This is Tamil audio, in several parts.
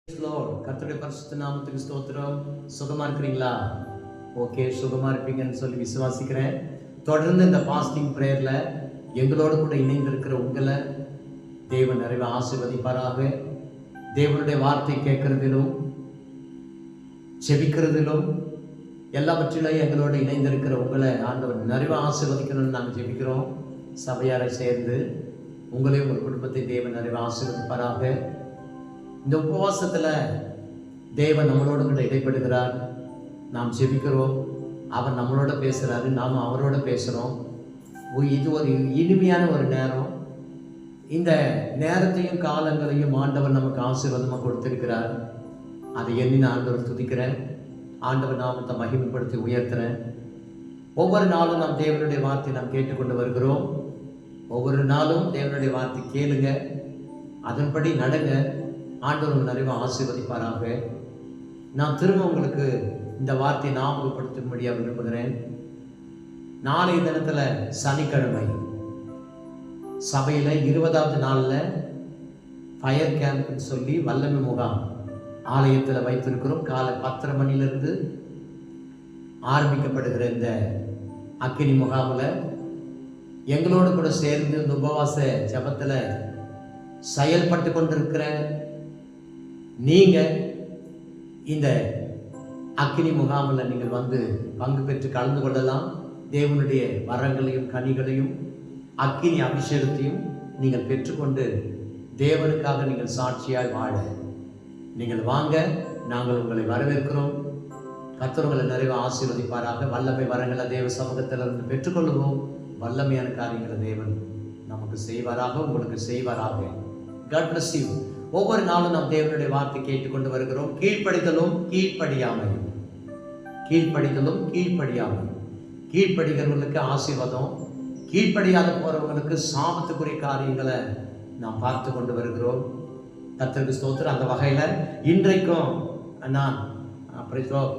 கர்த்தருடைய பரிசுத்த நாமத்துக்கு ஸ்தோத்திரம். சுகமா இருக்கிறீங்களா? ஓகே, சுகமா இருப்பீங்கன்னு சொல்லி விசுவாசிக்கிறேன். தொடர்ந்து இந்த பாஸ்டிங் பிரேயர்ல எங்களோடு கூட இணைந்திருக்கிற உங்களை தேவன் நிறைய ஆசீர்வதிப்பாராக. தேவனுடைய வார்த்தை கேட்கறதிலும் செபிக்கிறதிலும் எல்லாவற்றிலும் எங்களோடு இணைந்திருக்கிற உங்களை ஆண்டவர் நிறைய ஆசீர்வதிக்கணும்னு நாங்கள் ஜெபிக்கிறோம். சபையாரை சேர்ந்து உங்களையும் உங்கள் குடும்பத்தை தேவன் நிறைய ஆசீர்வதிப்பாராக. இந்த உபவாசத்தில் தேவன் நம்மளோட கூட இடைப்படுகிறார். நாம் ஜெபிக்கிறோம், அவர் நம்மளோட பேசுகிறாரு, நாம் அவரோட பேசுகிறோம். இது ஒரு இனிமையான ஒரு நேரம். இந்த நேரத்தையும் காலங்களையும் ஆண்டவர் நமக்கு ஆசீர்வாதமாக கொடுத்திருக்கிறார். அதை எண்ணி நான் ஆண்டவர் துதிக்கிறேன். ஆண்டவர் நாமத்தை மகிமைப்படுத்தி உயர்த்துறேன். ஒவ்வொரு நாளும் நாம் தேவனுடைய வார்த்தை நாம் கேட்டுக்கொண்டு வருகிறோம். ஒவ்வொரு நாளும் தேவனுடைய வார்த்தை கேளுங்க, அதன்படி நடங்க. ஆண்டவர் நிறைய ஆசீர்வதிப்பாராக. நான் திரும்ப உங்களுக்கு இந்த வார்த்தையை ஞாபகப்படுத்தும்படியாக விரும்புகிறேன். நாளைய தினத்தில் சனிக்கிழமை சபையில் 20வது நாளில் ஃபயர் கேம்ப்னு சொல்லி வல்லமை முகாம் ஆலயத்தில் வைத்திருக்கிறோம். காலை 10:30 மணிலிருந்து ஆரம்பிக்கப்படுகிற இந்த அக்கினி முகாமில் எங்களோடு கூட சேர்ந்து இந்த உபவாச ஜபத்தில் செயல்பட்டு கொண்டிருக்கிற நீங்கள் இந்த அக்கினி முகாமில் நீங்கள் வந்து பங்கு பெற்று கலந்து கொள்ளலாம். தேவனுடைய வரங்களையும் கனிகளையும் அக்கினி அபிஷேகத்தையும் நீங்கள் பெற்றுக்கொண்டு தேவனுக்காக நீங்கள் சாட்சியாய் வாழ நீங்கள் வாங்க. நாங்கள் உங்களை வரவேற்கிறோம். கர்த்தர் நிறைய ஆசீர்வதிப்பாராக. வல்லமை வரங்களை தேவ சமூகத்தில் இருந்து பெற்றுக்கொள்ளுவோம். வல்லமையான காரியங்களை தேவன் நமக்கு செய்வாராக, உங்களுக்கு செய்வாராக. God bless you. ஒவ்வொரு நாளும் நாம் தேவனுடைய வார்த்தை கேட்டுக்கொண்டு வருகிறோம். கீழ்ப்படிதலும் கீழ்ப்படியாமையும், கீழ்ப்படிதலும் கீழ்ப்படியாமையும். கீழ்ப்படுகிறவர்களுக்கு ஆசீர்வாதம், கீழ்ப்படியாத போறவங்களுக்கு சாபத்துக்குரிய காரியங்களை நாம் பார்த்து கொண்டு வருகிறோம். கர்த்தருக்கு ஸ்தோத்திரம். அந்த வகையில் இன்றைக்கும் நான்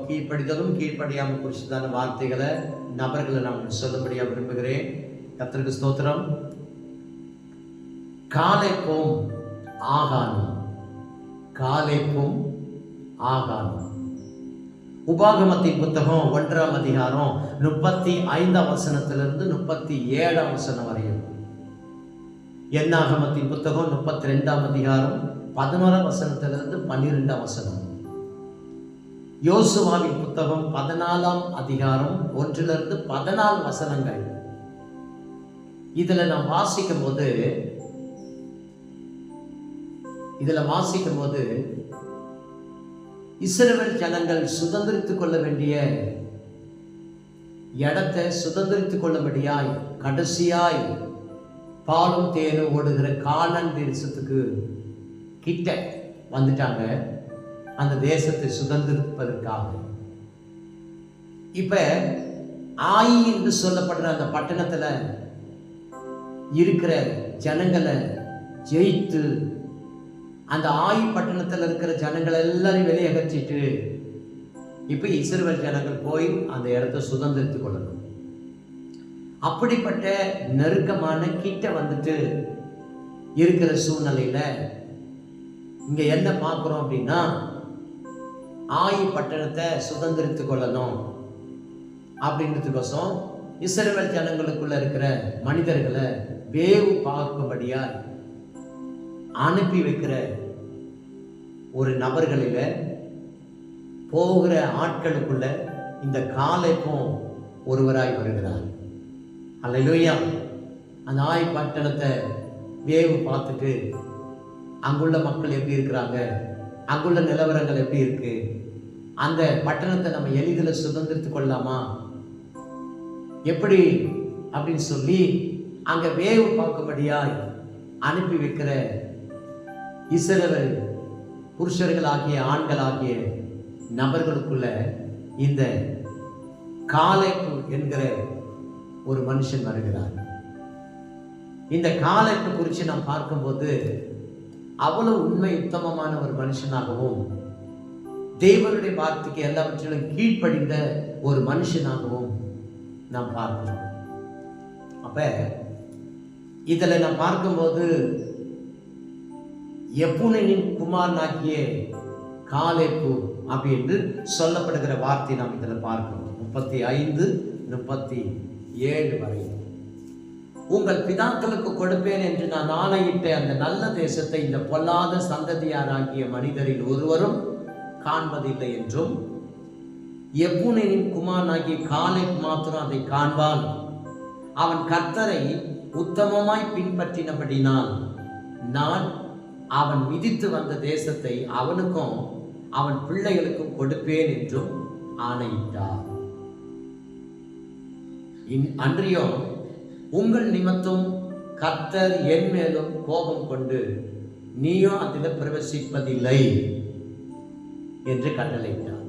கீழ்ப்படிதலும் கீழ்ப்படியாமல் குறிச்சதான வார்த்தைகளை நபர்களை நான் சொல்லும்படியாக விரும்புகிறேன். கர்த்தருக்கு ஸ்தோத்திரம். காலேப்பும் ஆகானும், காலேப்பும் ஆகானும். உபாகமத்தின் புத்தகம் 1ஆம் அதிகாரம் 35ஆம் வசனத்திலிருந்து 37ஆம் வசனம் வரையும். என்னாகமத்தின் புத்தகம் 32ஆம் அதிகாரம் 11ஆம் வசனத்திலிருந்து 12ஆம் வசனம். யோசுவாவின் புத்தகம் 14ஆம் அதிகாரம் 1லிருந்து 14 வசனங்கள். இதுல நாம் வாசிக்கும் போது இஸ்ரவேல் ஜனங்கள் சுதந்திரித்துக் கொள்ள வேண்டிய இடத்தை சுதந்திரித்துக் கொள்ளும்படியாய் கடைசியாய் பாலும் தேனும் ஓடுகிற கானான் தேசத்துக்கு கிட்ட வந்துட்டாங்க, அந்த தேசத்தை சுதந்திரிப்பதற்காக. இப்ப ஆயி என்று சொல்லப்படுற அந்த பட்டணத்துல இருக்கிற ஜனங்களை ஜெயித்து அந்த ஆயி பட்டணத்தில் இருக்கிற ஜனங்களை எல்லாரையும் வெளியகற்றிட்டு இப்ப இஸ்ரவேல் ஜனங்கள் போய் அந்த இடத்தை சுதந்திரித்துக் கொள்ளணும். அப்படிப்பட்ட நெருக்கமான கிட்ட வந்துட்டு இருக்கிற சூழ்நிலையில இங்க என்ன பார்க்கிறோம் அப்படின்னா, ஆயி பட்டணத்தை சுதந்திரித்துக் கொள்ளணும் அப்படின்றதுக்கோசம் இஸ்ரவேல் ஜனங்களுக்குள்ள இருக்கிற மனிதர்களை வேவு பார்க்கும்படியா அனுப்பி வைக்கிற ஒரு நபர்களில போகிற ஆட்களுக்குள்ள இந்த காலேப்பும் ஒருவராய் வருகிறார். அல்லேலூயா. அந்த ஆயி பட்டணத்தை வேவு பார்த்துட்டு அங்குள்ள மக்கள் எப்படி இருக்கிறாங்க, அங்குள்ள நிலவரங்கள் எப்படி இருக்கு, அந்த பட்டணத்தை நம்ம எளிதில் சுதந்திரித்துக் கொள்ளலாமா எப்படி அப்படின்னு சொல்லி அங்க வேவு பார்க்கும்படியாய் அனுப்பி வைக்கிற இஸ்ரவேல் புருஷர்களாகிய ஆண்களாகிய நபர்களுக்குள்ள இந்த காலேப்பு என்கிற ஒரு மனுஷன் வருகிறார். இந்த காலேப்பு குறித்து நாம் பார்க்கும்போது அவ்வளவு உண்மை உத்தமமான ஒரு மனுஷனாகவும் தேவனுடைய வார்த்தைக்கு எல்லாவற்றிலும் கீழ்ப்படிந்த ஒரு மனுஷனாகவும் நாம் பார்க்கிறோம். அப்ப இதுல நான் பார்க்கும்போது எப்புனின் குமாரனாகிய காலேப்பு அப்படி என்று சொல்லப்படுகிற வார்த்தை நாம் இதில் பார்க்கிறோம். 35, 37 வரை. உங்கள் பிதாக்களுக்கு கொடுப்பேன் என்று நான் ஆணையிட்ட அந்த நல்ல தேசத்தை இந்த பொல்லாத சந்ததியாராகிய மனிதரில் ஒருவரும் காண்பதில்லை என்றும், எப்புனேனின் குமாரனாகிய காலேப் மாத்திரம் அதை காண்பான். அவன் கர்த்தரை உத்தமமாய் பின்பற்றினபடினால் நான் அவன் விதித்து வந்த தேசத்தை அவனுக்கும் அவன் பிள்ளைகளுக்கும் கொடுப்பேன் என்றும் ஆணையிட்டார். அன்றியோ உங்கள் நிமித்தம் கர்த்தர் என் மேலும் கோபம் கொண்டு நீயோ அதில் பிரவேசிப்பதில்லை என்று கட்டளையிட்டார்.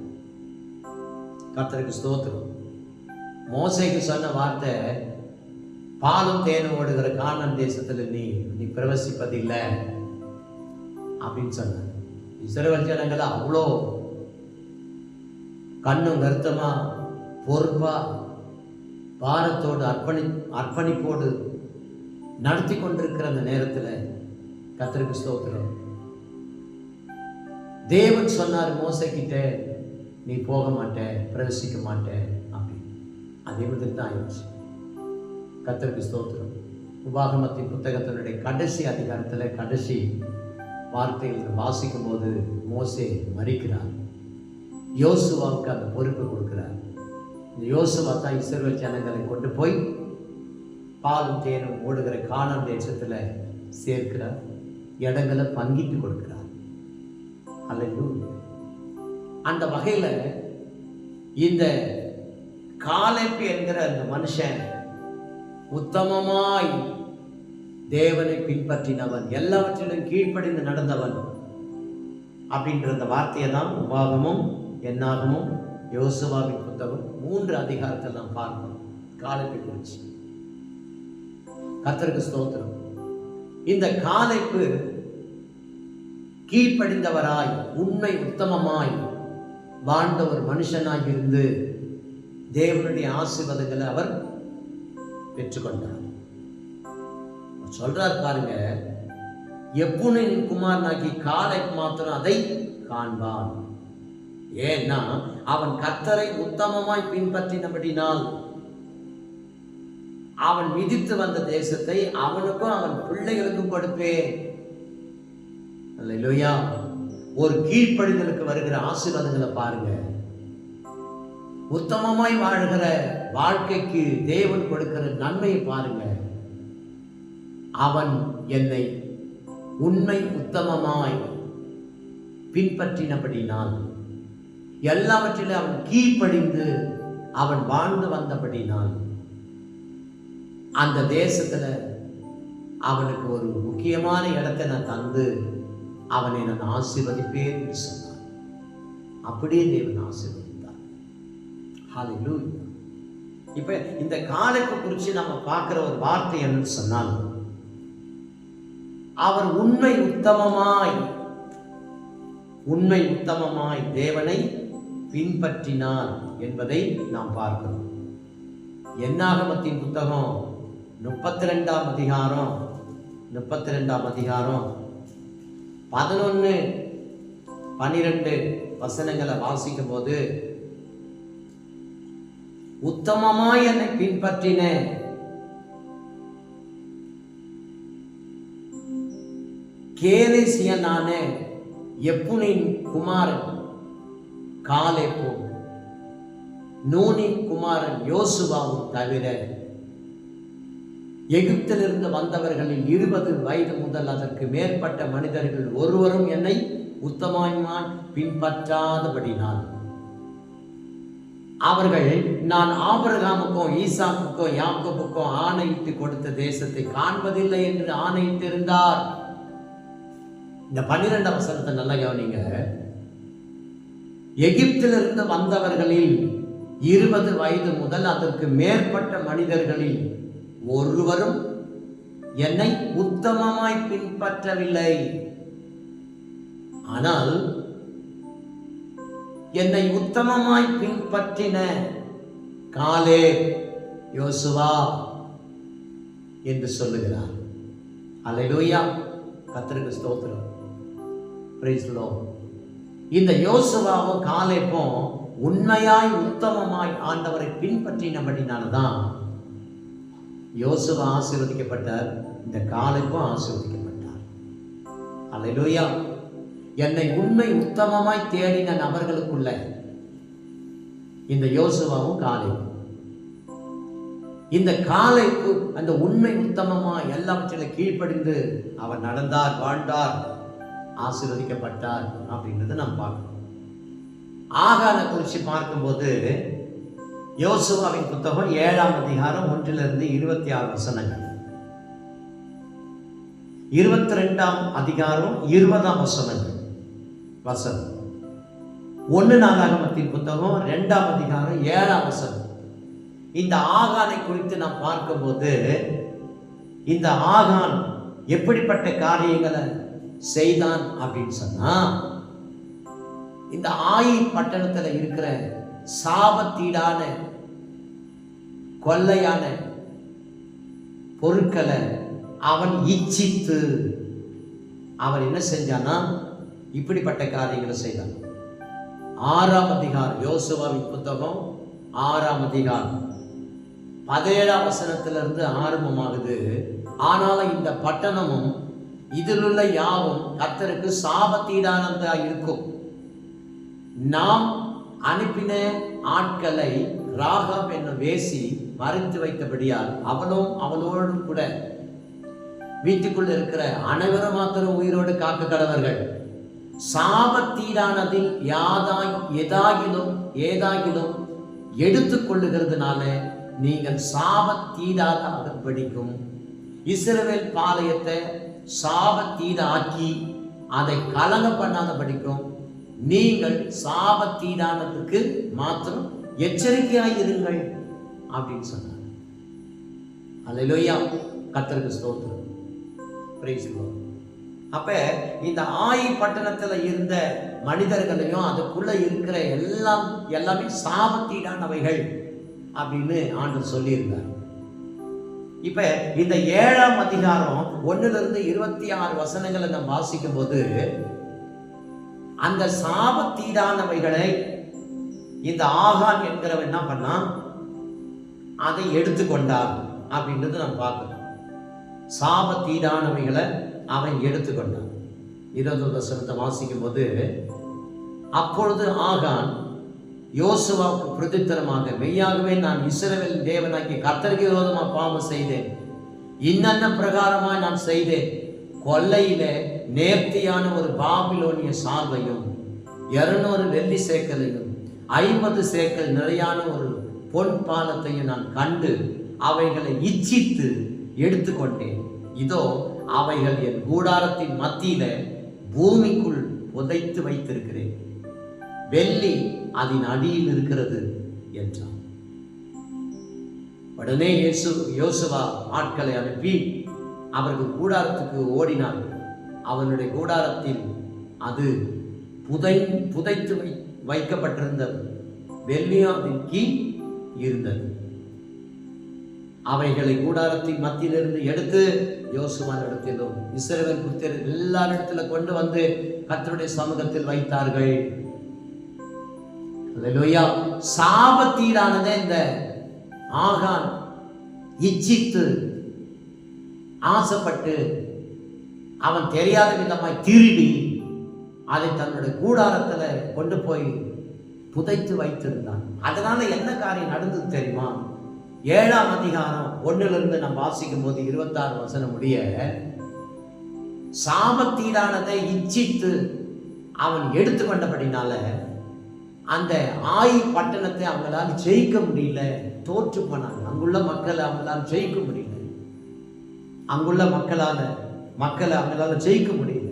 கர்த்தருக்கு ஸ்தோத்திரம். மோசேக்கு சொன்ன வார்த்தை, பாலும் தேனும் ஓடுகிற கானான் தேசத்தில் நீ பிரவேசிப்பதில்லை அப்படின்னு சொன்னார். இஸ்ரவேல் ஜனங்களை அவ்வளோ கண்ணும் கருத்தமா பொறுப்பா பாரத்தோடு அர்ப்பணிப்போடு நடத்தி கொண்டிருக்கிற அந்த நேரத்தில் கர்த்தருக்கு ஸ்தோத்திரம், தேவன் சொன்னார் மோசே கிட்ட, நீ போக மாட்ட, பிரவேசிக்க மாட்ட அப்படின்னு. அதே மாதிரி தான் ஆயிடுச்சு. கர்த்தருக்கு ஸ்தோத்திரம். உபாகமத்தின் புத்தகத்தினுடைய கடைசி அதிகாரத்தில் கடைசி வார்த்தைகள் வாசிக்கும் போது மோசே மரிக்கிறார். யோசுவாவுக்கு அந்த பொறுப்பு கொடுக்கிறார். இந்த யோசுவா தான் இஸ்ரவேல் ஜனங்களை கொண்டு போய் பாலும் தேனும் ஓடுகிற கானான் தேசத்தில் சேர்க்கிறார், இடங்களை பங்கிட்டு கொடுக்கிறார். அல்லேலூயா. அந்த வகையில் இந்த காலேப்பு என்கிற அந்த மனுஷன் உத்தமமாய் தேவனை பின்பற்றினவன், எல்லாவற்றிலும் கீழ்ப்படிந்து நடந்தவன் அப்படின்ற அந்த வார்த்தையை தான் உபாகமும் என்னாகமும் யோசுவாவின் புத்தகம் 3 அதிகாரத்தில் நாம் பார்க்கணும். காலேப்பை குறிச்சு. கர்த்தருக்கு ஸ்தோத்திரம். இந்த காலேப்பு கீழ்ப்படிந்தவராய் உண்மை உத்தமமாய் வாழ்ந்த ஒரு மனுஷனாக இருந்து தேவனுடைய ஆசீர்வாதங்களை அவர் பெற்றுக்கொண்டார். சொல்றார் பாருங்க, எப்புனேனின் குமாரனாகி காலேப் மாத்திரம் அதை காண்பான். ஏன்னா அவன் கர்த்தரை உத்தமமாய் பின்பற்றினபடினால் அவன் விதித்து வந்த தேசத்தை அவனுக்கும் அவன் பிள்ளைகளுக்கும் கொடுப்பேன். அல்லேலூயா. ஒரு கீழ்ப்படிதலுக்கு வருகிற ஆசீர்வாதங்களை பாருங்க. உத்தமமாய் வாழ்கிற வாழ்க்கைக்கு தேவன் கொடுக்கிற நன்மையை பாருங்க. அவன் என்னை உண்மை உத்தமமாய் பின்பற்றினபடினால், எல்லாவற்றிலும் அவன் கீழ்ப்படிந்து அவன் வாழ்ந்து வந்தபடினால், அந்த தேசத்துல அவனுக்கு ஒரு முக்கியமான இடத்தை நான் தந்து அவனை நான் ஆசீர்வதிப்பேன் என்று சொன்னான். அப்படியே தேவன் ஆசீர்வதித்தார். ஹல்லேலூயா. இப்ப இந்த காலேப்பை குறித்து நம்ம பார்க்கிற ஒரு வார்த்தை என்னன்னு சொன்னால், அவர் உண்மை உத்தமமாய் தேவனை பின்பற்றினார் என்பதை நாம் பார்க்கிறோம். என்னாகமத்தின் புத்தகம் 32ஆம் அதிகாரம் 11, 12 வசனங்களை வாசிக்கும் போது, உத்தமமாய் என்னை பின்பற்றின கேரேசியனான எப்புனின் குமாரன் காலேப்பும் நூனின் குமாரன் யோசுவாவும் தவிர எகிப்திலிருந்து வந்தவர்களில் 20 வயது முதல் அதற்கு மேற்பட்ட மனிதர்கள் ஒருவரும் என்னை உத்தமமாய் பின்பற்றாதபடினால் அவர்கள் நான் ஆபிரகாமுக்கும் ஈசாக்குக்கும் யாக்கோபுக்கும் ஆணையிட்டு கொடுத்த தேசத்தை காண்பதில்லை என்று ஆணையிட்டிருந்தார். இந்த 12 வசனத்தை நல்லா கவனிங்க. எகிப்திலிருந்து வந்தவர்களில் 20 வயது முதல் அதற்கு மேற்பட்ட மனிதர்களில் ஒருவரும் என்னை உத்தமமாய் பின்பற்றவில்லை. ஆனால் என்னை உத்தமமாய் பின்பற்றின காலேப், யோசுவா என்று சொல்லுகிறார். அல்லேலூயா. கர்த்தருக்கு ஸ்தோத்திரம். Praise the Lord. இந்த யோசுவாவும் காலேப்பும் உண்மையாய் உத்தமமாய் ஆண்டவரை பின்பற்றினபடினால்தான் யோசுவா ஆசீர்வதிக்கப்பட்டார், இந்த காலேப்பும் ஆசீர்வதிக்கப்பட்டார். அல்லேலூயா. என்னை உண்மை உத்தமமாய் தேடின நபர்களுக்குள்ள இந்த யோசுவாவும் காலேப்பும். இந்த காலேப்பு அந்த உண்மை உத்தமமாய் எல்லாவற்றிலும் கீழ்ப்படிந்து அவர் நடந்தார், வாழ்ந்தார், ஆசீர்வதிக்கப்பட்டார் அப்படின்றத நாம் பார்க்கணும். ஆகானை குறித்து பார்க்கும்போது யோசுவாவின் புத்தகம் 7ஆம் அதிகாரம் 1-26 வசனங்கள், 22ஆம் அதிகாரம் 20ஆம் வசனம், 1 நாளாகமத்தின் புத்தகம் 2ஆம் அதிகாரம் 7ஆம் வசனம். இந்த ஆகானை குறித்து நாம் பார்க்கும்போது இந்த ஆகான் எப்படிப்பட்ட காரியங்களை செய்தான் அப்படின்னு சொன்னா, இந்த ஆயி பட்டணத்துல இருக்கிற சாபத்தீடான கொள்ளையான பொருட்களை அவன் இச்சித்து அவன் என்ன செஞ்சானா இப்படிப்பட்ட காரியங்களை செய்தான். 6ஆம் அதிகாரம், யோசுவாவின் புத்தகம் 6ஆம் அதிகாரம் 17ஆம் வசனத்திலிருந்து ஆரம்பமாகுது. ஆனாலும் இந்த பட்டணமும் இதிலுள்ள யாவும் கர்த்தருக்கு சாபத்தீடானதா இருக்கும். நாம் அனுப்பின ஆட்களை ராகாப் என்னும் வேசி மறைத்து வைத்தபடியால் அவளும் அவளோடும் கூட வீட்டுக்குள்ள இருக்கிற அனைவரும் மாத்திரம் உயிரோடு காக்க கடவர்கள். சாபத்தீடானதில் ஏதாகிலும் எடுத்துக்கொள்ளுகிறதுனால நீங்கள் சாபத்தீடாக படிக்கும். இஸ்ரவேல் பாளையத்தை சாபத்தீடாக்கி அதை கலங்க பண்ணாத படிக்கும். நீங்கள் சாபத்தீடானதுக்கு மாத்திரம் எச்சரிக்கையாய் இருங்கள் அப்படின்னு சொன்னார். அல்லேலூயா, கர்த்தருக்கு ஸ்தோத்திரம், பிரைஸ் தி லார்ட். அப்ப இந்த ஆயி பட்டணத்துல இருந்த மனிதர்களையும் அதுக்குள்ள இருக்கிற எல்லாமே சாபத்தீடானவைகள் அப்படின்னு ஆண்டவர் சொல்லியிருந்தார். இப்ப இந்த 7ஆம் அதிகாரம் 1-26 வசனங்களை நம்ம வாசிக்கும் போது அந்த சாபத்தீடானவைகளை இந்த ஆகான் என்கிறவன் என்ன பண்ணான், அதை எடுத்துக்கொண்டான் அப்படின்றது நம்ம பார்க்கணும். சாபத்தீடானவைகளை அவன் எடுத்துக்கொண்டான். 20 வசனத்தை வாசிக்கும் போது, அப்பொழுது ஆகான் யோசுவாவுக்கு பிரதித்திரமாக, மெய்யாகவே நான் இஸ்ரவேல் தேவனாகிய கர்த்தருக்கு விரோதமாக பாவம் செய்தேன், இன்னென்ன பிரகாரமாய் நான் செய்தேன். கொல்லையில நேர்த்தியான ஒரு பாபிலோனிய சால்வையும் 200 வெள்ளி சேக்கலையும் 50 சேக்கல் நிறையான ஒரு பொன் பாலத்தையும் நான் கண்டு அவைகளை இச்சித்து எடுத்துக்கொண்டேன். இதோ அவைகள் என் கூடாரத்தின் மத்தியில பூமிக்குள் புதைத்து வைத்திருக்கிறேன். வெள்ளி அதன் அடியில் இருக்கிறது என்றான். உடனே யோசுவா ஆட்களை அனுப்பி அவர்கள் கூடாரத்துக்கு ஓடினார்கள். அவனுடைய கூடாரத்தில் அது புதைத்து வைக்கப்பட்டிருந்தது. வெள்ளியாவின் கீழ் இருந்தது. அவைகளை கூடாரத்தின் மத்தியிலிருந்து எடுத்து யோசுவான் இடத்திலும் இஸ்ரவேல் புத்திரர் எல்லாரிடத்துல கொண்டு வந்து கர்த்தருடைய சமூகத்தில் வைத்தார்கள். அல்லேலூயா. சாபத்தீடானதே இந்த ஆகான் இச்சித்து ஆசைப்பட்டு அவன் தெரியாத விதமாய் திருடி அதை தன்னுடைய கூடாரத்துல கொண்டு போய் புதைத்து வைத்திருந்தான். அதனால என்ன காரியம் நடந்தது தெரியுமா? 7ஆம் அதிகாரம் 1 நம்ம வாசிக்கும் போது 26 வசனம் முடிய, சாபத்தீடானதை இச்சித்து அவன் எடுத்துக்கொண்டபடினால அந்த ஆயி பட்டணத்தை அவங்களால ஜெயிக்க முடியல, தோற்று போனாங்க. அங்குள்ள மக்களை அவங்களால ஜெயிக்க முடியல. அங்குள்ள மக்களை அவங்களால ஜெயிக்க முடியல.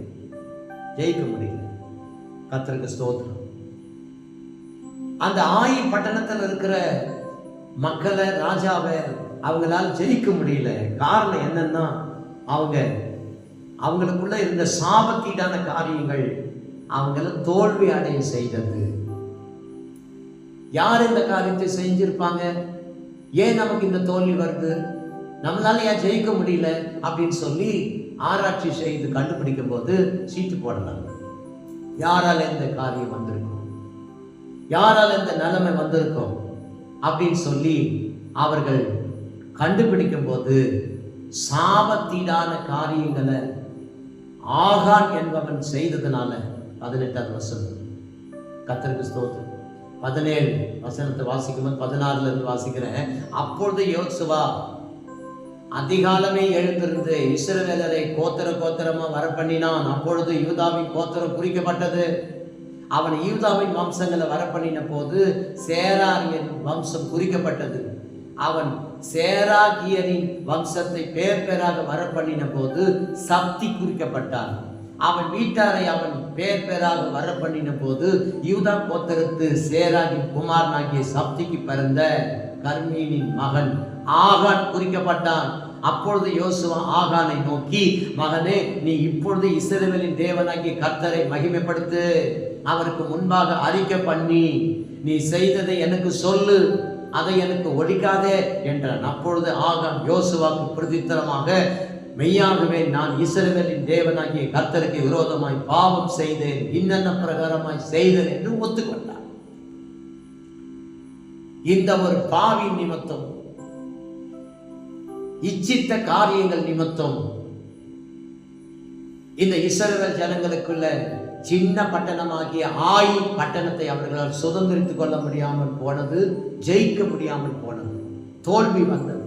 கர்த்தருக்கு ஸ்தோத்திரம். அந்த ஆயி பட்டணத்தில் இருக்கிற மக்களை, ராஜாவை அவங்களால ஜெயிக்க முடியல. காரணம் என்னன்னா, அவங்களுக்குள்ள இருந்த சாபத்தீடான காரியங்கள் அவங்கள தோல்வி அடைய செய்தது. யார் இந்த காரியத்தை செஞ்சிருப்பாங்க? ஏன் நமக்கு இந்த தோல்வி வருது, நம்மளால ஏன் ஜெயிக்க முடியல அப்படின்னு சொல்லி ஆராய்ச்சி செய்து கண்டுபிடிக்கும் போது சீட்டு போடலாம். யாரால இந்த காரியம் வந்திருக்கும், யாரால இந்த நிலைமை வந்திருக்கும் அப்படின்னு சொல்லி அவர்கள் கண்டுபிடிக்கும் போது சாபத்தீடான காரியங்களை ஆகான் என்பவன் செய்ததுனால 18வது வசனம். கர்த்தருக்கு ஸ்தோத்திரம். 17 வசனத்தை வாசிக்கும்போது 16ல இருந்து வாசிக்கிறேன். அப்பொழுது யோசுவா அதிகாலமே எழுந்திருந்து இஸ்ரவேலரை கோத்திரமா வர பண்ணினான். அப்பொழுது யூதாவின் கோத்திரம் குறிக்கப்பட்டது. அவன் யூதாவின் வம்சங்களை வர பண்ணின போது சேராகியன் வம்சம் குறிக்கப்பட்டது. அவன் சேராகியரின் வம்சத்தை பேராக வர பண்ணின போது சப்தி குறிக்கப்பட்டான். அவன் வீட்டாரை அவன் பேராக வர பண்ணின போது யூதா கோத்திரத்து சேராகின் குமாரனாகிய சப்திக்கு பிறந்த கர்மீனின் மகன் ஆகான் குறிக்கப்பட்டான். அப்பொழுது யோசுவா ஆகானை நோக்கி, மகனே, நீ இப்பொழுது இஸ்ரவேலின் தேவனாகிய கர்த்தரை மகிமைப்படுத்து, அவருக்கு முன்பாக அறிக்கை பண்ணி நீ செய்ததை எனக்கு சொல்லு, அதை எனக்கு ஒழிக்காதே என்றான். அப்பொழுது ஆகான் யோசுவாவுக்கு பிரதித்திரமாக, மெய்யாகவே நான் இஸ்ரவேலின் தேவனாகிய கர்த்தருக்கு விரோதமாய் பாவம் செய்தேன், இன்னென்ன பிரகாரமாய் செய்தேன் என்று ஒத்துக்கொண்டார். இந்த ஒரு பாவி நிமித்தம், இச்சித்த காரியங்கள் நிமித்தம் இந்த இஸ்ரவேல் ஜனங்களுக்குள்ள சின்ன பட்டணமாகிய ஆயி பட்டணத்தை அவர்களால் சுதந்திரித்துக் கொள்ள முடியாமல் போனது, ஜெயிக்க முடியாமல் போனது, தோல்வி வந்தது,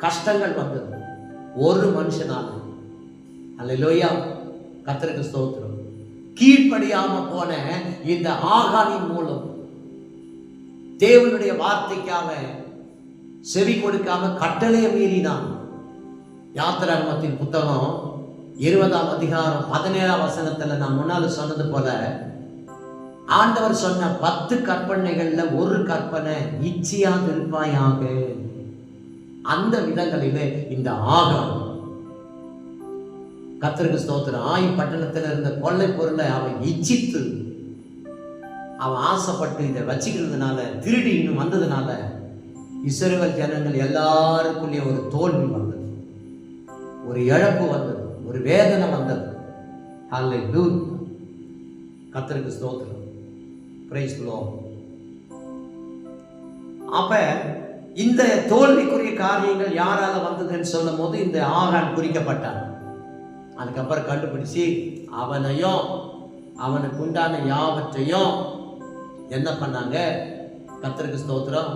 கஷ்டங்கள் வந்தது. ஒரு மனுஷனால, அல்லேலூயா, கர்த்தருக்கு ஸ்தோத்திரம், கீழ்ப்படியாம போன இந்த ஆகானின் மூலம் தேவனுடைய வார்த்தைக்காக செவி கொடுக்காம கட்டளையை மீறினான். யாத்திராகமத்தின் புத்தகம் 20ஆம் அதிகாரம் 17ஆம் வசனத்துல நான் முன்னால சொன்னது போல, ஆண்டவர் சொன்ன 10 கற்பனைகள்ல ஒரு கற்பனை, இச்சையாக இருப்பாயாக. அந்த விதங்களிலே இந்த ஆகான், கர்த்தருக்கு ஸ்தோத்திரம், ஆயி பட்டணத்தில் இருந்த கொள்ளை பொருளை அவன் இச்சித்து, அவன் ஆசைப்பட்டு இதை வச்சுக்கிறதுனால, திருடி இன்னும் வந்ததுனால இஸ்ரவேல் ஜனங்கள் எல்லாருக்குள்ளே ஒரு தோல்வி வந்தது, ஒரு இழப்பு வந்தது, ஒரு வேதனை வந்தது. ஹல்லேலூயா, கர்த்தருக்கு ஸ்தோத்திரம், பிரைஸ் தி லார்ட். அப்ப இந்த தோல்விக்குரிய காரியங்கள் யாரால வந்ததுன்னு சொல்லும் போது இந்த ஆகான் குறிக்கப்பட்டான். அதுக்கப்புறம் கண்டுபிடிச்சு அவனையும் அவனுக்கு உண்டான யாவற்றையும் என்ன பண்ணாங்க, கர்த்தருக்கு ஸ்தோத்திரம்,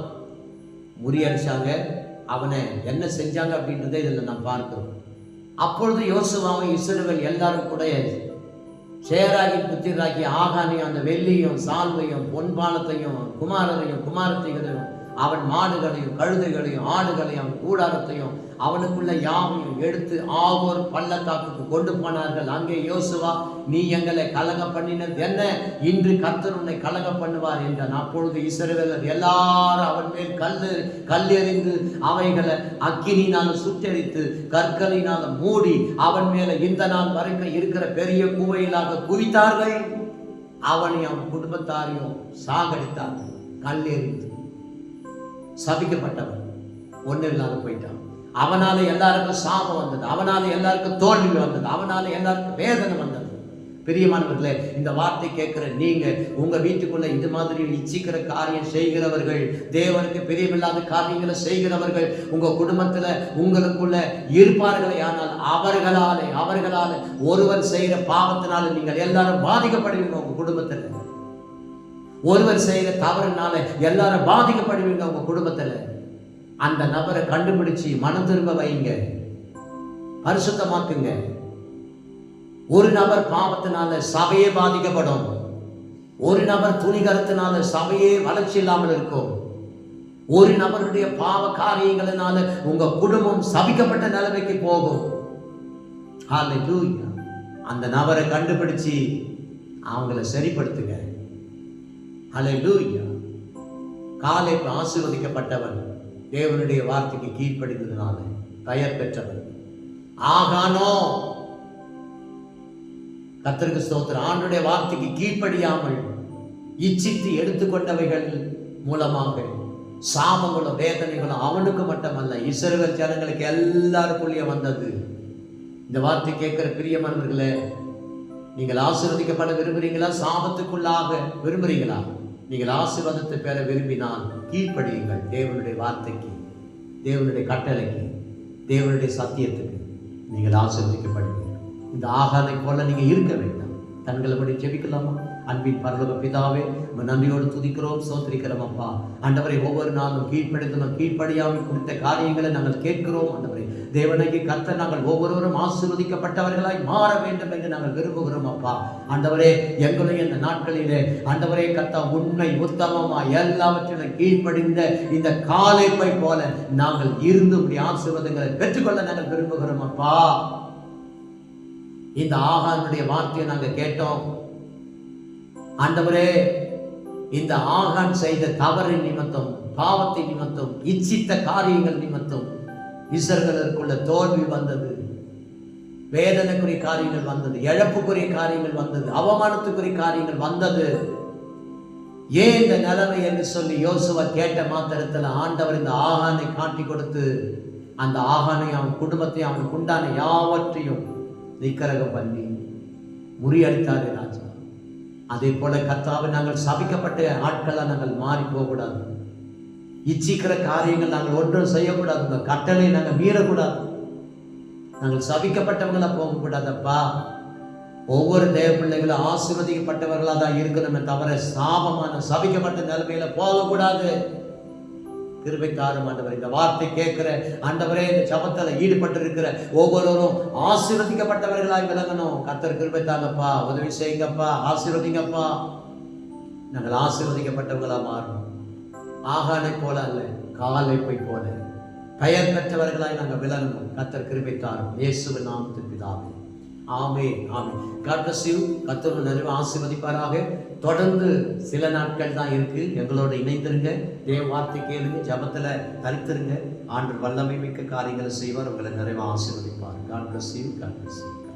முறியடிச்சாங்க. அவனை என்ன செஞ்சாங்க அப்படின்றத இதில் நான் பார்க்கிறோம். அப்பொழுது யோசுவாவும் இஸ்ரவேல் எல்லாரும் கூட சேராகின் புத்திராகி ஆகானையும் அந்த வெள்ளியும் சால்வையும் பொன்பானத்தையும் குமாரரையும் குமாரத்தைகளையும் அவன் மாடுகளையும் கழுதைகளையும் ஆடுகளையும் அவன் கூடாரத்தையும் அவனுக்குள்ள யாவையும் எடுத்து ஆவோர் பள்ளத்தாக்குக்கு கொண்டு போனார்கள். அங்கே யோசுவா, நீ எங்களை கலங்க பண்ணினது என்ன? இன்று கர்த்தர் உன்னை கலங்க பண்ணுவார் என்றான். அப்பொழுது இஸ்ரவேலர் எல்லாரும் அவன் மேல் கல்லெறிந்து அவைகளை அக்கினியினால சுட்டெரித்து கற்களினால மூடி அவன் மேல இந்த நாள் வரைக்கும் இருக்கிற பெரிய குவையிலாக குவித்தார்கள். அவனையும் அவன் குடும்பத்தாரையும் சாகடித்தார்கள். கல்லெறிந்து சபிக்கப்பட்டவன் ஒண்ணு இல்லாத போயிட்டான். அவனால எல்லாருக்கும் சாபம் வந்தது, அவனால எல்லாருக்கும் தோல்வி வந்தது, அவனால எல்லாருக்கும் வேதனை வந்தது. பிரியமானவர்களே, இந்த வார்த்தை கேட்கிற நீங்க உங்க வீட்டுக்குள்ள இது மாதிரி இச்சிக்கிற காரியம் செய்கிறவர்கள், தேவனுக்கு பிரியமில்லாத காரியங்களை செய்கிறவர்கள் உங்க குடும்பத்துல உங்களுக்குள்ள இருப்பார்களே, ஆனால் அவர்களால ஒருவர் செய்கிற பாவத்தினால நீங்கள் எல்லாரும் பாதிக்கப்படுவீங்க. உங்க குடும்பத்துல ஒருவர் செய்கிற தவறுனால எல்லாரும் பாதிக்கப்படுவீங்க உங்க குடும்பத்துல. அந்த நபரை கண்டுபிடிச்சு மனம் திரும்ப வைங்க, பரிசுத்தமாக்குங்க. ஒரு நபர் பாவத்தினால சபையே பாதிக்கப்படும், ஒரு நபர் துணிகரத்தினால சபையே வளர்ச்சி இல்லாமல் இருக்கும், ஒரு நபருடைய பாவ காரியங்களினால உங்க குடும்பம் சபிக்கப்பட்ட நிலைமைக்கு போகும். ஹல்லேலூயா. அந்த நபரை கண்டுபிடிச்சு அவங்கள சரிப்படுத்துங்க. ஹல்லேலூயா. காலேப் ஆசீர்வதிக்கப்பட்டவன், தேவனுடைய வார்த்தைக்கு கீழ்ப்படிந்ததுனால பெயர் பெற்றவன். ஆகானோ, கர்த்தருக்கு ஸ்தோத்திரம், ஆண்டவருடைய வார்த்தைக்கு கீழ்ப்படியாமல் இச்சித்து எடுத்துக்கொண்டவைகள் மூலமாக சாபங்களும் வேதனைகளும் அவனுக்கு மட்டுமல்ல இஸ்ரவேல் ஜனங்களுக்கு எல்லாருக்குள்ளே வந்தது. இந்த வார்த்தை கேட்கிற பிரியமானவர்களே, நீங்கள் ஆசீர்வதிக்கப்பட விரும்புகிறீங்களா? சாபத்துக்குள்ளாக விரும்புகிறீங்களா? நீங்கள் ஆசீர்வாதத்தை பெற விரும்பினால் கீழ்ப்படியுங்கள் தேவனுடைய வார்த்தைக்கு, தேவனுடைய கட்டளைக்கு, தேவனுடைய சத்தியத்துக்கு. நீங்கள் ஆசீர்வதிக்கப்படுவீர்கள். இந்த ஆகானை போல நீங்க இருக்க வேண்டாம். கண்களை படி ஜெபிக்கலாமா? அன்பின் பரலோக பிதாவே, நன்றியோடு துதிக்கிறோம், சோத்திரிக்கிறோம் அப்பா. ஆண்டவரை ஒவ்வொரு நாளும் கீழ்ப்படியாமல் குறித்த காரியங்களை நாங்கள் கேட்கிறோம். ஆண்டவரை தேவனுக்கு கர்த்தர், நாங்கள் ஒவ்வொருவரும் ஆசீர்வதிக்கப்பட்டவர்களாய் மாற வேண்டும் என்று நாங்கள் விரும்புகிறோம் அப்பா. ஆண்டவரே, எங்களுடைய இந்த நாட்களிலே ஆண்டவரே கர்த்தர் உண்மை உத்தமமாய் எல்லாவற்றிலும் கீழ்ப்படிந்த இந்த காலைப்பை போல நாங்கள் இருந்து இப்படி ஆசீர்வாதங்களை பெற்றுக்கொள்ள நாங்கள் விரும்புகிறோம் அப்பா. இந்த ஆகானுடைய வார்த்தையை நாங்கள் கேட்டோம் ஆண்டவரே. இந்த ஆகான் செய்த தவறின் நிமித்தம், பாவத்தின் நிமித்தம், இச்சித்த காரியங்கள் நிமித்தம் இஸ்ரவேலருக்குள்ள தோல்வி வந்தது, வேதனைக்குரிய காரியங்கள் வந்தது, இழப்புக்குரிய காரியங்கள் வந்தது, அவமானத்துக்குரிய காரியங்கள் வந்தது. ஏன் இந்த நிலைமை என்று சொல்லி யோசுவா கேட்ட மாத்திரத்தில் ஆண்டவர் இந்த ஆகானை காட்டி கொடுத்து அந்த ஆகானை, அவன் குடும்பத்தை, அவனுக்கு உண்டான யாவற்றையும் நிக்கரகம் பண்ணி முறியடித்தாரே ராஜா. அதே போல கர்த்தாவை, நாங்கள் சபிக்கப்பட்ட ஆட்களா நாங்கள் மாறி போகக்கூடாது. இச்சிக்கிற காரியங்கள் நாங்கள் ஒன்றும் செய்யக்கூடாது. உங்க கட்டளை நாங்கள் மீறக்கூடாது. நாங்கள் சபிக்கப்பட்டவங்களா போகக்கூடாதப்பா. ஒவ்வொரு தேவ பிள்ளைகளும் ஆசீர்வதிக்கப்பட்டவர்களா தான் இருக்கணுமே தவிர சாபமான சபிக்கப்பட்ட நிலைமையில போகக்கூடாது. கிருபை தாரும் ஆண்டவரே. இந்த வார்த்தை கேட்கிற ஆண்டவரே, இந்த ஜபத்துல ஈடுபட்டு இருக்கிற ஒவ்வொருவரும் ஆசீர்வதிக்கப்பட்டவர்களாய் விளங்கணும். கர்த்தர் கிருபை தாங்கப்பா, உதவி செய்யுங்கப்பா, ஆசீர்வதிங்கப்பா. நாங்கள் ஆசீர்வதிக்கப்பட்டவர்களா மாறணும். ஆகானை போல அல்ல, காலைப்பை போல பெயர் பெற்றவர்களாய் நாங்கள் விளங்கணும். கர்த்தர் கிருபை தாரும். இயேசுவின் நாமத்தில் பிதாவே, ஆமென், ஆமென். God bless you. கர்த்தர் நிறைய ஆசீர்வதிப்பாராக. தொடர்ந்து சில நாட்கள் தான் இருக்கு. எங்களோட இணைந்திருங்க, தேவ வார்த்தை கேளுங்க, ஜபத்துல தரித்திருங்க. ஆண்டவர் வல்லமை மிக்க காரியங்களை செய்வார், உங்களை நிறைய ஆசீர்வதிப்பார். God bless you. God bless you.